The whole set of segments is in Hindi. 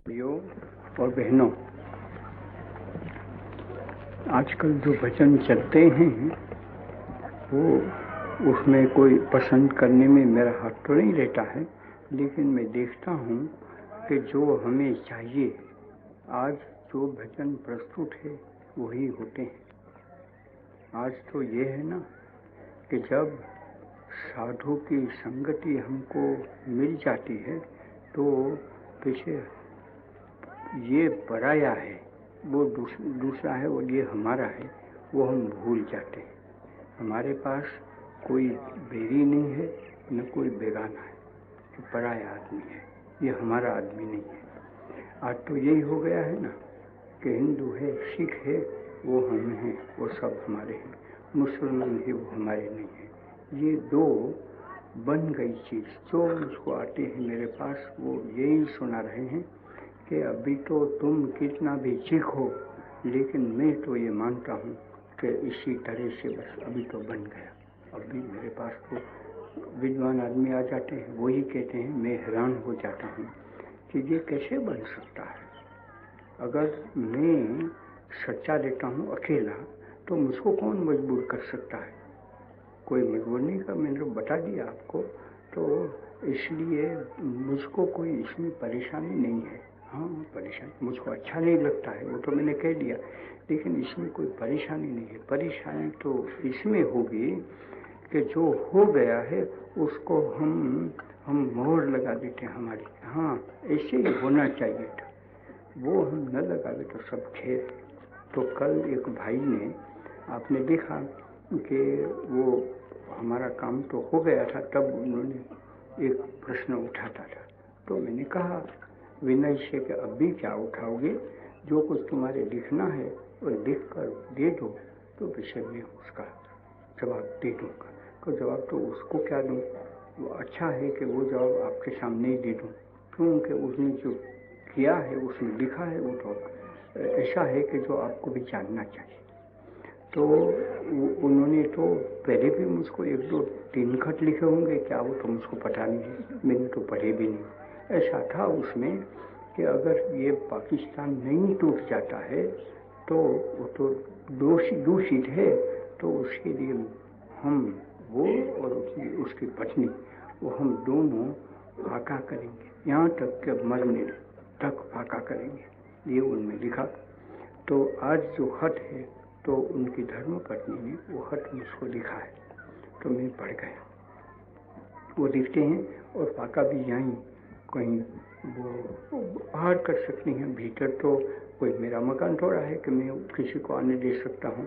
भाइयों और बहनों, आजकल जो भजन चलते हैं वो उसमें कोई पसंद करने में मेरा हाथ तो नहीं रहता है, लेकिन मैं देखता हूँ कि जो हमें चाहिए आज जो भजन प्रस्तुत है वही होते हैं। आज तो ये है ना कि जब साधु की संगति हमको मिल जाती है तो पीछे ये पराया है, वो दूसरा है और ये हमारा है, वो हम भूल जाते हैं। हमारे पास कोई बैरी नहीं है न कोई बेगाना है, ये पराया आदमी है, ये हमारा आदमी नहीं है। आज तो यही हो गया है ना कि हिंदू है, सिख है, वो हम हैं, वो सब हमारे हैं, मुसलमान है, वो हमारे नहीं है। ये दो बन गई चीज़। जो उसको आते हैं मेरे पास वो यही सुना रहे हैं कि अभी तो तुम कितना भी सीखो, लेकिन मैं तो ये मानता हूँ कि इसी तरह से बस अभी तो बन गया। अभी मेरे पास तो विद्वान आदमी आ जाते हैं, वही कहते हैं, मैं हैरान हो जाता हूँ कि ये कैसे बन सकता है। अगर मैं सच्चा लेता हूँ अकेला तो मुझको कौन मजबूर कर सकता है? कोई मजबूर नहीं कर, मैंने तो बता दिया आपको, तो इसलिए मुझको कोई इसमें परेशानी नहीं है। हाँ, परेशानी मुझको अच्छा नहीं लगता है, वो तो मैंने कह दिया, लेकिन इसमें कोई परेशानी नहीं है। परेशानी तो इसमें होगी कि जो हो गया है उसको हम मोहर लगा देते हैं हमारी। हाँ, ऐसे ही होना चाहिए था, वो हम न लगावे तो सब खेत। तो कल एक भाई ने, आपने देखा कि वो हमारा काम तो हो गया था, तब उन्होंने एक प्रश्न उठाता था, तो मैंने कहा विनय से कि अभी क्या उठाओगे, जो कुछ तुम्हारे लिखना है वो लिख कर दे दो, तो विषय में उसका जवाब दे दूँगा। तो जवाब तो उसको क्या दूँ, वो अच्छा है कि वो जवाब आपके सामने ही दे दूँ, क्योंकि उसने जो किया है, उसने लिखा है, वो तो ऐसा है कि जो आपको भी जानना चाहिए। तो उन्होंने तो पहले भी मुझको 1 2 3 खत लिखे होंगे, क्या वो तो मुझको पता नहीं है, मैंने तो पढ़े भी नहीं। ऐसा था उसमें कि अगर ये पाकिस्तान नहीं टूट जाता है तो वो तो दूषित है, तो उसके लिए हम, वो और उसकी पत्नी, वो हम दोनों फाका करेंगे, यहाँ तक कि मरने तक फाका करेंगे, ये उनमें लिखा। तो आज जो खत है तो उनकी धर्मपत्नी ने वो खत मुझको लिखा है, तो मैं पढ़ गया। वो लिखते हैं और फाका भी यहीं कहीं वो बाहर कर सकती हैं, भीतर तो कोई मेरा मकान थोड़ा है कि मैं किसी को आने दे सकता हूँ,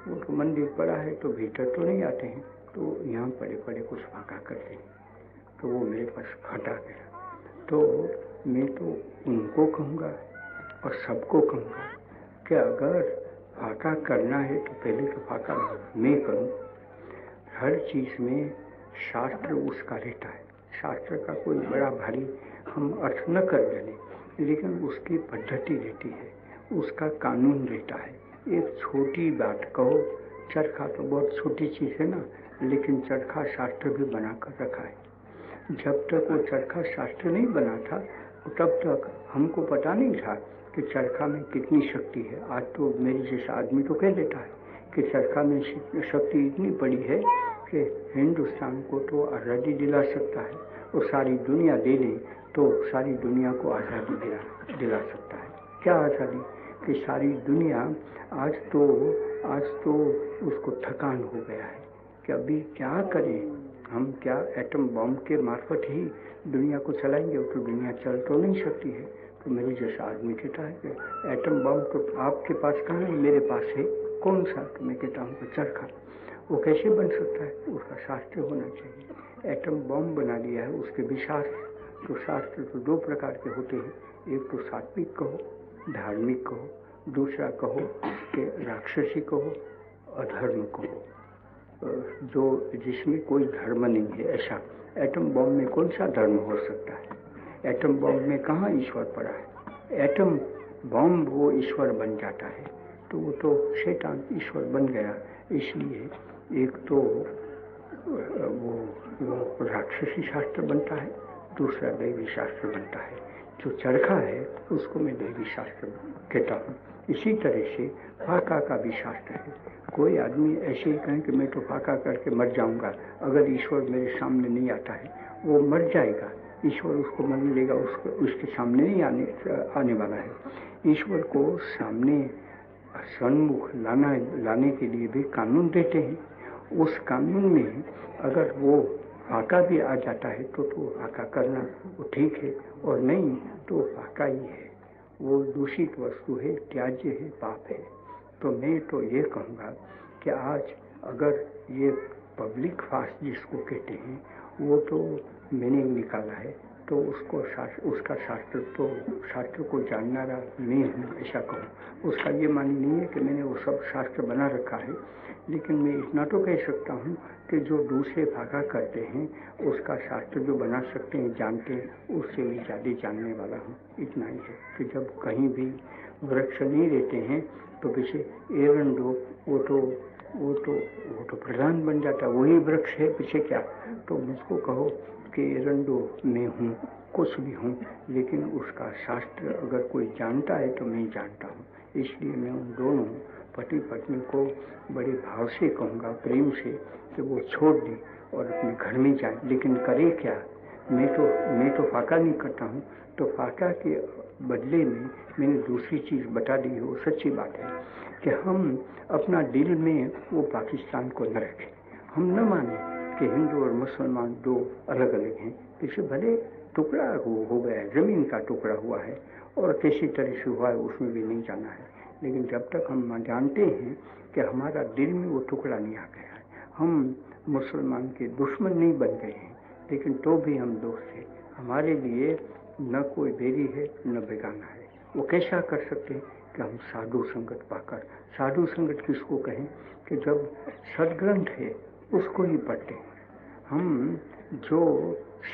वो तो मंदिर पड़ा है तो भीतर तो नहीं आते हैं, तो यहाँ पड़े पड़े कुछ फाका करते हैं। तो वो मेरे पास खत आ गया। तो मैं तो उनको कहूँगा और सबको कहूँगा कि अगर फाका करना है तो पहले तो फाका मैं करूँ। हर चीज़ में शास्त्र उसका रहता है, शास्त्र का कोई बड़ा भारी हम अर्थ न कर डालें, लेकिन उसकी पद्धति रहती है, उसका कानून रहता है। एक छोटी बात कहो, चरखा तो बहुत छोटी चीज़ है ना, लेकिन चरखा शास्त्र भी बना कर रखा है। जब तक वो चरखा शास्त्र नहीं बना था तब तक हमको पता नहीं था कि चरखा में कितनी शक्ति है। आज तो मेरी जैसा आदमी तो कह देता है कि चरखा में शक्ति इतनी बड़ी है कि हिंदुस्तान को तो आज़ादी दिला सकता है, और सारी दुनिया दे दे तो सारी दुनिया को आज़ादी दिला सकता है। क्या आज़ादी कि सारी दुनिया आज तो उसको थकान हो गया है कि अभी क्या करें हम, क्या एटम बम के मार्फत ही दुनिया को चलाएंगे, तो दुनिया चल तो नहीं सकती है। तो मेरे जैसा आदमी कहता है कि एटम बम तो आपके पास कहाँ है, मेरे पास है, कौन सा? तो मैं कहता हूँ कि चरखा। वो कैसे बन सकता है? उसका शास्त्र होना चाहिए। एटम बम बना दिया है, उसके भी शास्त्र, तो शास्त्र तो 2 प्रकार के होते हैं, एक तो सात्विक कहो, धार्मिक कहो, दूसरा कहो कि राक्षसी कहो, अधर्म कहो, जो जिसमें कोई धर्म नहीं है। ऐसा एटम बम में कौन सा धर्म हो सकता है? एटम बम में कहाँ ईश्वर पड़ा है? एटम बम वो ईश्वर बन जाता है, तो वो तो शैतान ईश्वर बन गया। इसलिए एक तो वो राक्षसी शास्त्र बनता है, दूसरा दैवी शास्त्र बनता है। जो चरखा है उसको मैं दैवी शास्त्र कहता हूँ। इसी तरह से फाका का भी शास्त्र है। कोई आदमी ऐसे ही कहे कि मैं तो फाका करके मर जाऊंगा, अगर ईश्वर मेरे सामने नहीं आता है, वो मर जाएगा। ईश्वर उसको मरने देगा, उसके सामने नहीं आने वाला है। ईश्वर को सामने सन्मुख लाने के लिए भी कानून देते हैं। उस कानून में अगर वो फाका भी आ जाता है तो फाका करना वो ठीक है, और नहीं तो फाका ही है, वो दूषित वस्तु है, त्याज्य है, पाप है। तो मैं तो ये कहूँगा कि आज अगर ये पब्लिक फास्ट जिसको कहते हैं वो तो मैंने निकाला है, तो उसका शास्त्र को जानना मैं हूँ ऐसा कहूँ। उसका ये मानी नहीं है कि मैंने वो सब शास्त्र बना रखा है, लेकिन मैं इतना तो कह सकता हूँ कि जो दूसरे फाका करते हैं उसका शास्त्र जो बना सकते हैं, जानते हैं, उससे मैं ज़्यादा जानने वाला हूँ। इतना ही है कि जब कहीं भी वृक्ष नहीं रहते हैं तो पीछे एरंडो वो तो प्रधान बन जाता, वही वृक्ष है, पीछे क्या। तो मुझको कहो कि एरंडो मैं हूँ, कुछ भी हूँ, लेकिन उसका शास्त्र अगर कोई जानता है तो मैं जानता हूँ। इसलिए मैं उन दोनों पति पत्नी को बड़े भाव से कहूँगा, प्रेम से, कि वो छोड़ दें और अपने घर में जाए। लेकिन करे क्या, मैं तो फाका नहीं करता हूँ, तो फाका के बदले में मैंने दूसरी चीज़ बता दी है। वो सच्ची बात है कि हम अपना दिल में वो पाकिस्तान को न रखें। हम न माने कि हिंदू और मुसलमान दो अलग अलग हैं। इसे भले टुकड़ा हो गया है, ज़मीन का टुकड़ा हुआ है, और किसी तरह से हुआ है, उसमें भी नहीं जाना है। लेकिन जब तक हम जानते हैं कि हमारा दिल में वो टुकड़ा नहीं आ गया है, हम मुसलमान के दुश्मन नहीं बन गए हैं, लेकिन तो भी हम दोस्त हैं। हमारे लिए न कोई बैरी है न बेगाना है। वो कैसा कर सकते हैं कि हम साधु संगत पाकर, साधु संगत किसको कहें कि जब सदग्रंथ है उसको ही पढ़ते हैं, हम जो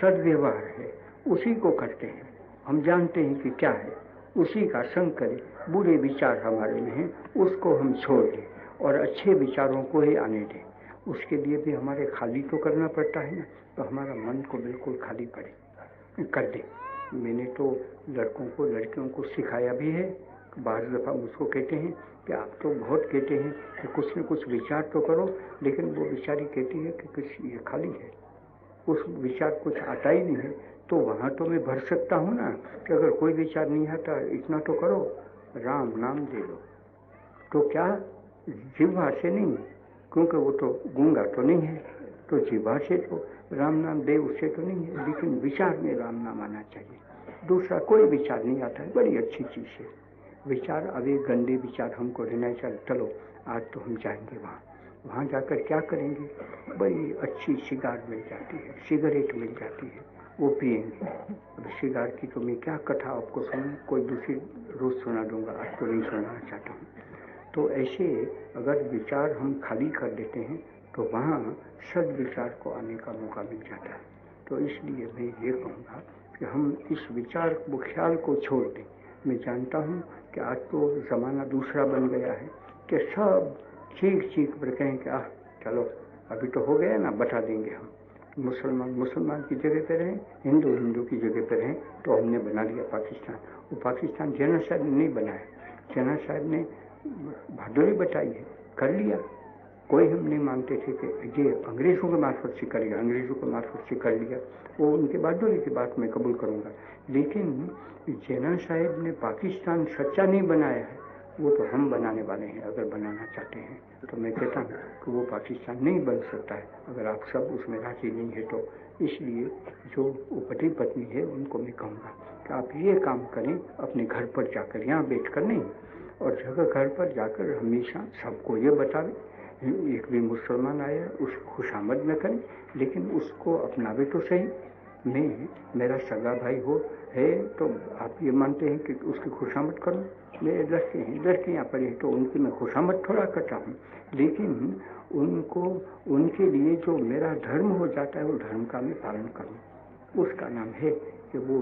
सदव्यवहार है उसी को करते हैं, हम जानते हैं कि क्या है, उसी का संग करें। बुरे विचार हमारे में हैं उसको हम छोड़ दें और अच्छे विचारों को ही आने दें। उसके लिए भी हमारे खाली तो करना पड़ता है ना, तो हमारा मन को बिल्कुल खाली कर दे। मैंने तो लड़कियों को सिखाया भी है। बार दफ़ा मुझको कहते हैं कि आप तो बहुत कहते हैं कि कुछ न कुछ विचार तो करो, लेकिन वो बेचारी कहती है कि कुछ ये खाली है, उस विचार कुछ आता ही नहीं है। तो वहाँ तो मैं भर सकता हूँ ना कि अगर कोई विचार नहीं आता, इतना तो करो, राम नाम दे लो। तो क्या जिह्वा से नहीं, क्योंकि वो तो गूंगा तो नहीं है, तो जिह्वा से तो राम नाम दे, उससे तो नहीं है, लेकिन विचार में राम नाम आना चाहिए। दूसरा कोई विचार नहीं आता है, बड़ी अच्छी चीज़ है। विचार अब एक गंदे विचार हमको लेना चाहिए। चलो आज तो हम जाएंगे वहाँ जाकर क्या करेंगे, बड़ी अच्छी सिगार मिल जाती है, सिगरेट मिल जाती है, वो पिएंगे। अब सिगार की तो मैं क्या कथा आपको सुनूं, कोई दूसरी रोज़ सुना दूंगा, आज तो नहीं सुनाना चाहता हूँ। तो ऐसे अगर विचार हम खाली कर देते हैं तो वहाँ सद्विचार को आने का मौका मिल जाता है। तो इसलिए मैं ये कहूँगा कि हम इस विचार को, ख्याल को छोड़ दें। मैं जानता हूँ कि आज तो ज़माना दूसरा बन गया है कि सब चीख पर कहें कि चलो अभी तो हो गया ना, बता देंगे हम। मुसलमान की जगह पर रहें, हिंदू की जगह पर रहें, तो हमने बना लिया पाकिस्तान। वो पाकिस्तान जना साहब ने नहीं बनाया, जना साहब ने बहादुरी बताई है, कर लिया। कोई हम नहीं मानते थे कि ये अंग्रेज़ों के मार्फत से करेगा, अंग्रेज़ों के मार्फत से कर लिया, वो उनके बहादुरी की बात मैं कबूल करूँगा। लेकिन जना साहब ने पाकिस्तान सच्चा नहीं बनाया है, वो तो हम बनाने वाले हैं। अगर बनाना चाहते हैं तो मैं कहता हूँ कि वो पाकिस्तान नहीं बन सकता है अगर आप सब उसमें राजी नहीं है तो। इसलिए जो वो पति पत्नी है उनको मैं कहूँगा कि आप ये काम करें अपने घर पर जाकर, यहाँ बैठ कर नहीं, और जगह घर पर जाकर हमेशा सबको ये बतावें। एक भी मुसलमान आया उसको खुशामद न करें, लेकिन उसको अपनावे तो सही। मेरा सगा भाई है तो आप ये मानते हैं कि उसकी खुशामद करूं? मेरे लड़के हैं, लड़कियाँ पड़ी हैं, तो उनकी मैं खुशामद थोड़ा करता हूँ, लेकिन उनके लिए जो मेरा धर्म हो जाता है वो धर्म का मैं पालन करूँ। उसका नाम है कि वो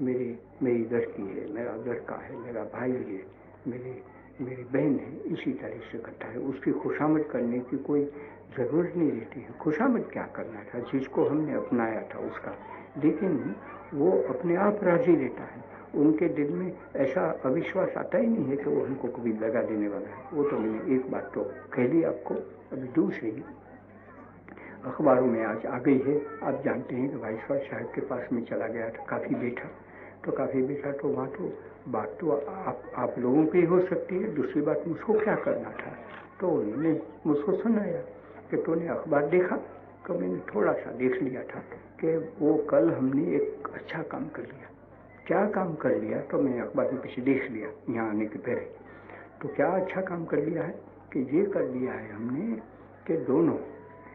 मेरी लड़की है, मेरा लड़का है, मेरा भाई है, मेरी बहन है, इसी तरह से करता है। उसकी खुशामद करने की कोई ज़रूरत नहीं रहती है। खुशामद क्या करना था, जिसको हमने अपनाया था उसका। लेकिन वो अपने आप राजी रहता है। उनके दिल में ऐसा अविश्वास आता ही नहीं है कि वो हमको कभी लगा देने वाला है। वो तो मैंने एक बात तो कह दी आपको, अभी दूसरी अखबारों में आज आ गई है। आप जानते हैं कि वाइसरॉय साहब के पास में चला गया था, काफ़ी बैठा तो वहाँ तो बात तो आप लोगों की हो सकती है, दूसरी बात मुझको क्या करना था। तो उन्होंने मुझको सुनाया कि तूने अखबार देखा, तो मैंने थोड़ा सा देख लिया था कि वो कल हमने एक अच्छा काम कर लिया। क्या काम कर लिया तो मैंने अखबार में पीछे देख लिया यहाँ आने के पहले। तो क्या अच्छा काम कर लिया है कि ये कर लिया है हमने कि दोनों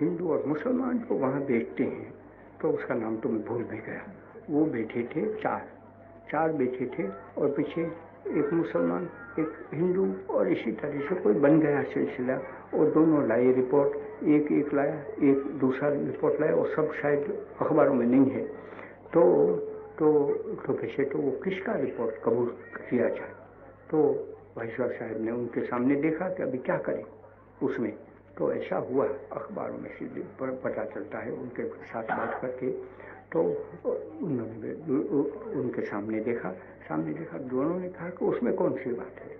हिंदू और मुसलमान को वहाँ बैठते हैं, तो उसका नाम तो मैं भूल भी गया। वो बैठे थे चार बैठे थे, और पीछे एक मुसलमान एक हिंदू, और इसी तरह से कोई बन गया सिलसिला। और दोनों लाए रिपोर्ट, एक लाया, एक दूसरा रिपोर्ट लाया, और सब शायद अखबारों में नहीं है। तो पीछे तो वो किसका रिपोर्ट कबूल किया जाए। तो वाइसरॉय साहब ने उनके सामने देखा कि अभी क्या करें उसमें। तो ऐसा हुआ, अखबारों में सीधे पता चलता है उनके साथ बात करके। तो उन्होंने उनके सामने देखा, दोनों ने कहा कि उसमें कौन सी बात है,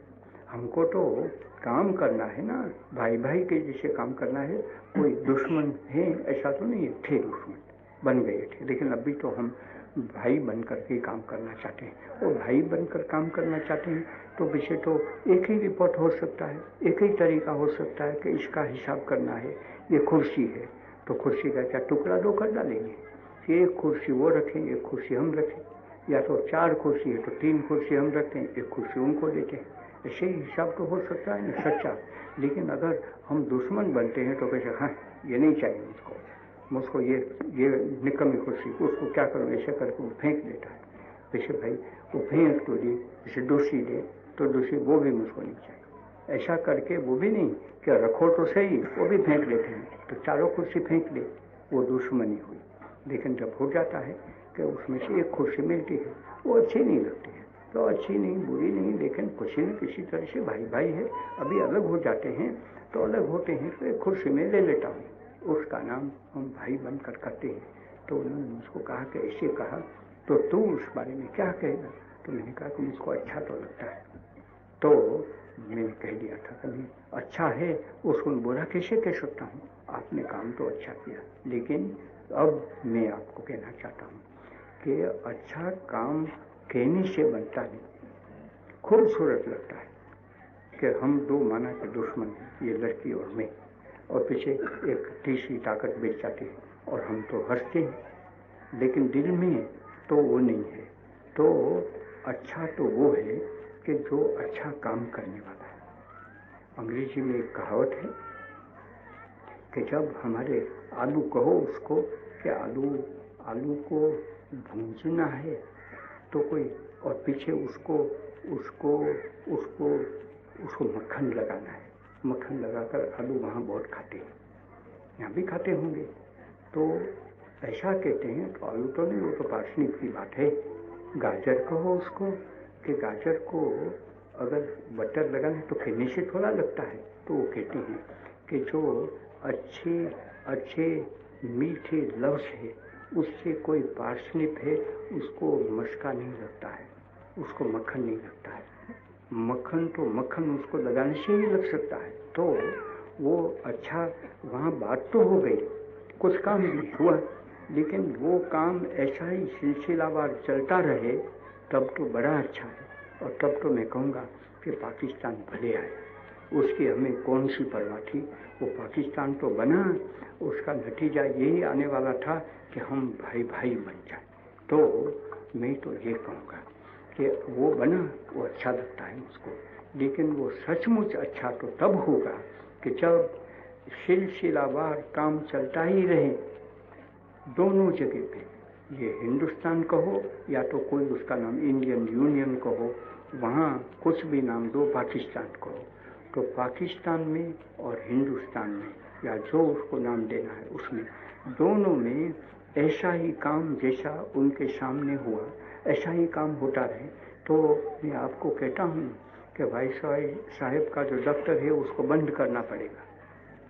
हमको तो काम करना है ना, भाई भाई के जैसे काम करना है। कोई दुश्मन है ऐसा तो नहीं है, थे दुश्मन बन गए थे, लेकिन अभी तो हम भाई बनकर के काम करना चाहते हैं। और भाई बनकर काम करना चाहते हैं तो पीछे तो एक ही रिपोर्ट हो सकता है, एक ही तरीका हो सकता है कि इसका हिसाब करना है। ये कुर्सी है तो कुर्सी का क्या टुकड़ा दो कर डालेंगे, एक कुर्सी वो रखें, एक कुर्सी हम रखें, या तो 4 कुर्सी है तो 3 कुर्सी हम रखते हैं, एक कुर्सी उनको देते हैं। ऐसे ही हिसाब तो हो सकता है ना सच्चा। लेकिन अगर हम दुश्मन बनते हैं तो कैसे, हाँ ये नहीं चाहिए मुझको ये निकम्मी कुर्सी, उसको क्या करूँ, ऐसे करके वो फेंक देता है। वैसे भाई वो फेंक तो दी, जैसे दूसरी दे तो दूसरी, वो भी मुझको नहीं चाहिए। ऐसा करके वो भी नहीं कि रखो तो सही, वो भी फेंक देते हैं, तो चारों कुर्सी फेंक दे, वो दुश्मनी हुई। लेकिन जब हो जाता है कि उसमें से एक कुर्सी मिलती है, वो अच्छी नहीं लगती है, तो अच्छी नहीं बुरी नहीं, लेकिन किसी न किसी तरह से भाई भाई है, अभी अलग हो जाते हैं तो अलग होते हैं, तो एक कुर्सी में ले लेता हूँ, उसका नाम हम भाई बनकर करते हैं। तो उन्होंने मुझको कहा कि ऐसे कहा, तो तू उस बारे में क्या कहेगा। तो मैंने कहा कि मुझको अच्छा तो लगता है। तो मैंने कह दिया था कभी अच्छा है, उसको बुरा कैसे कह सकता हूँ, आपने काम तो अच्छा किया। लेकिन अब मैं आपको कहना चाहता हूँ कि अच्छा काम कहने से बनता नहीं। खूबसूरत लगता है कि हम दो माना के दुश्मन हैं, ये लड़की और मैं, और पीछे एक तीसरी ताकत बैठ जाती है और हम तो हंसते हैं, लेकिन दिल में तो वो नहीं है। तो अच्छा तो वो है कि जो अच्छा काम करने वाला है। अंग्रेजी में एक कहावत है कि जब हमारे आलू कहो उसको कि आलू को भूंजना है तो कोई, और पीछे उसको मक्खन लगाना है, मक्खन लगाकर आलू वहाँ बहुत खाते हैं, यहाँ भी खाते होंगे। तो ऐसा कहते हैं, तो आलू तो नहीं, वो तो पार्शनिक की बात है। गाजर कहो उसको कि गाजर को अगर बटर लगाना तो कहने से थोड़ा लगता है। तो वो कहते हैं कि जो अच्छे मीठे लफ्ज़ है उससे कोई पार्शनिक है उसको मस्का नहीं लगता है, उसको मक्खन नहीं लगता है। मक्खन उसको लगाने से ही लग सकता है। तो वो अच्छा, वहाँ बात तो हो गई, कुछ काम भी हुआ, लेकिन वो काम ऐसा ही सिलसिलावार चलता रहे तब तो बड़ा अच्छा है। और तब तो मैं कहूँगा कि पाकिस्तान भले आए, उसकी हमें कौन सी परवाह थी। वो पाकिस्तान तो बना, उसका नतीजा यही आने वाला था कि हम भाई भाई बन जाए। तो मैं तो ये कहूँगा कि वो बना, वो अच्छा लगता है मुझको, लेकिन वो सचमुच अच्छा तो तब होगा कि जब सिलसिलावार काम चलता ही रहे दोनों जगह पे। ये हिंदुस्तान कहो या तो कोई उसका नाम इंडियन यूनियन कहो, वहाँ कुछ भी नाम दो, पाकिस्तान कहो, तो पाकिस्तान में और हिंदुस्तान में या जो उसको नाम देना है उसमें, दोनों में ऐसा ही काम जैसा उनके सामने हुआ ऐसा ही काम होता रहे। तो मैं आपको कहता हूँ कि वाइसरॉय साहब का जो दफ्तर है उसको बंद करना पड़ेगा।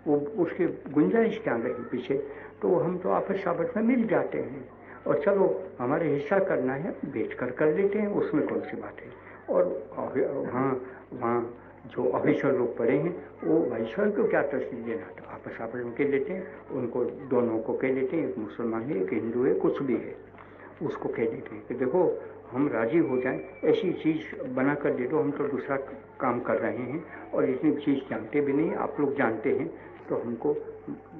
वो उसकी गुंजाइश क्या रही पीछे, तो हम तो आपस में मिल जाते हैं, और चलो हमारे हिस्सा करना है, बेच कर लेते हैं, उसमें कौन सी बात है। और वहाँ वहाँ जो ऑफिसर लोग पड़े हैं वो भाई साहब को क्या तस्वीर देना, तो आपस में कह लेते हैं, उनको दोनों को कह लेते हैं, एक मुसलमान है एक हिंदू है कुछ भी है, उसको कह देते हैं कि देखो हम राजी हो जाएं, ऐसी चीज़ बना कर दे दो, हम तो दूसरा काम कर रहे हैं और इतनी चीज़ जानते भी नहीं, आप लोग जानते हैं, तो हमको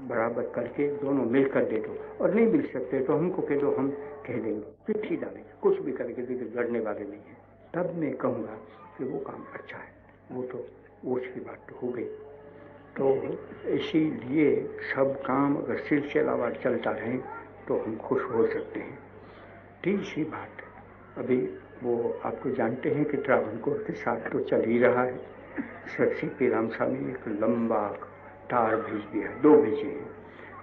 बराबर करके दोनों मिल कर दे दो, और नहीं मिल सकते तो हमको कह दो, हम कह देंगे, चिट्ठी डालेंगे, कुछ भी करके देखिए लड़ने वाले नहीं हैं। तब मैं कहूँगा कि वो काम अच्छा है, वो तो उसकी बात तो हो गई। तो इसीलिए सब काम अगर सिलसिलावार चलता रहे तो हम खुश हो सकते हैं। तीसरी बात, अभी वो आपको जानते हैं कि त्रावणकोर के साथ तो चल ही रहा है, सर सीपी रामस्वामी एक लंबा तार भेज दिया, 2 भेजे हैं,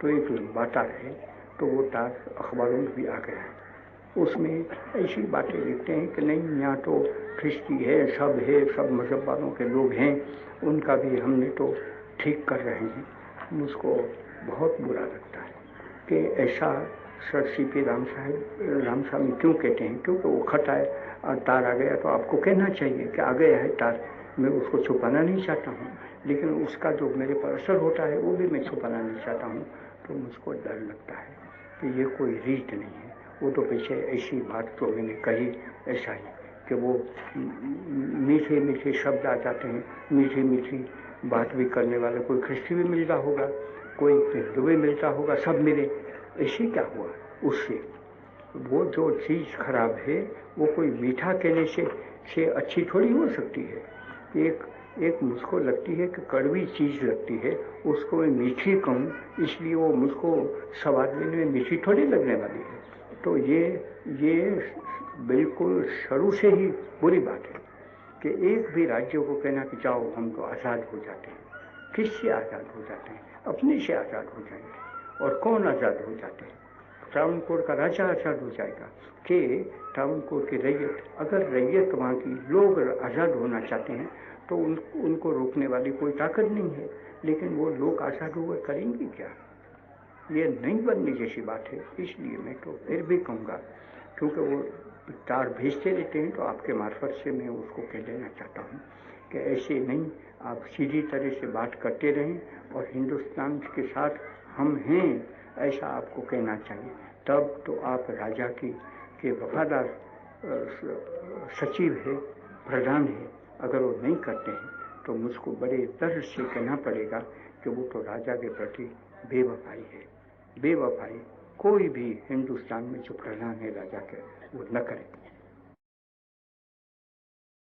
तो एक लंबा तार है, तो वो तार अखबारों में भी आ गया है। उसमें ऐसी बातें लिखते हैं कि नहीं यहाँ तो ख्रिस्ती है, सब मजहब वालों के लोग हैं, उनका भी हमने तो ठीक कर रहे हैं। मुझको बहुत बुरा लगता है कि ऐसा सर सीपी रामस्वामी क्यों कहते हैं, क्योंकि वो खत आए तार आ गया तो आपको कहना चाहिए कि आ गया है तार, मैं उसको छुपाना नहीं चाहता हूँ, लेकिन उसका जो मेरे पर असर होता है वो भी मैं छुपाना नहीं चाहता हूँ, तो मुझको डर लगता है कि ये कोई रीत नहीं है। वो तो पीछे ऐसी बात तो मैंने कही ऐसा ही कि वो मीठे मीठे शब्द आ जाते हैं, मीठी मीठी बात भी करने वाला कोई ख्रिस्ती भी मिलता होगा, कोई हिंदू भी मिलता होगा, सब मिले, ऐसे क्या हुआ उससे। वो जो चीज़ खराब है वो कोई मीठा कहने से अच्छी थोड़ी हो सकती है। एक मुझको लगती है कि कड़वी चीज़ लगती है, उसको मैं मीठी कहूँ, इसलिए वो मुझको स्वाद लेने में मीठी थोड़ी लगने वाली है। तो ये बिल्कुल शुरू से ही बुरी बात है कि एक भी राज्य को कहना कि जाओ हम तो आज़ाद हो जाते हैं। किससे आज़ाद हो जाते हैं? अपने से आज़ाद हो जाएंगे। और कौन आज़ाद हो जाते हैं? त्रावणकोर का राजा आज़ाद हो जाएगा कि त्रावणकोर की रैयत, अगर रैयत वहाँ की लोग आज़ाद होना चाहते हैं तो उनको रोकने वाली कोई ताकत नहीं है, लेकिन वो लोग आज़ाद हुए करेंगे क्या? ये नहीं बनने जैसी बात है। इसलिए मैं तो फिर भी कहूँगा, क्योंकि वो तार भेजते रहते हैं तो आपके मार्फत से मैं उसको कह देना चाहता हूँ कि ऐसे नहीं, आप सीधी तरह से बात करते रहें और हिंदुस्तान के साथ हम हैं ऐसा आपको कहना चाहिए। तब तो आप राजा के वफादार सचिव है, प्रधान है। अगर वो नहीं करते हैं तो मुझको बड़े दर्द से कहना पड़ेगा कि वो तो राजा के प्रति बेवफाई है। बेवफाई कोई भी हिंदुस्तान में जो प्रधान है राजा के, वो न करे।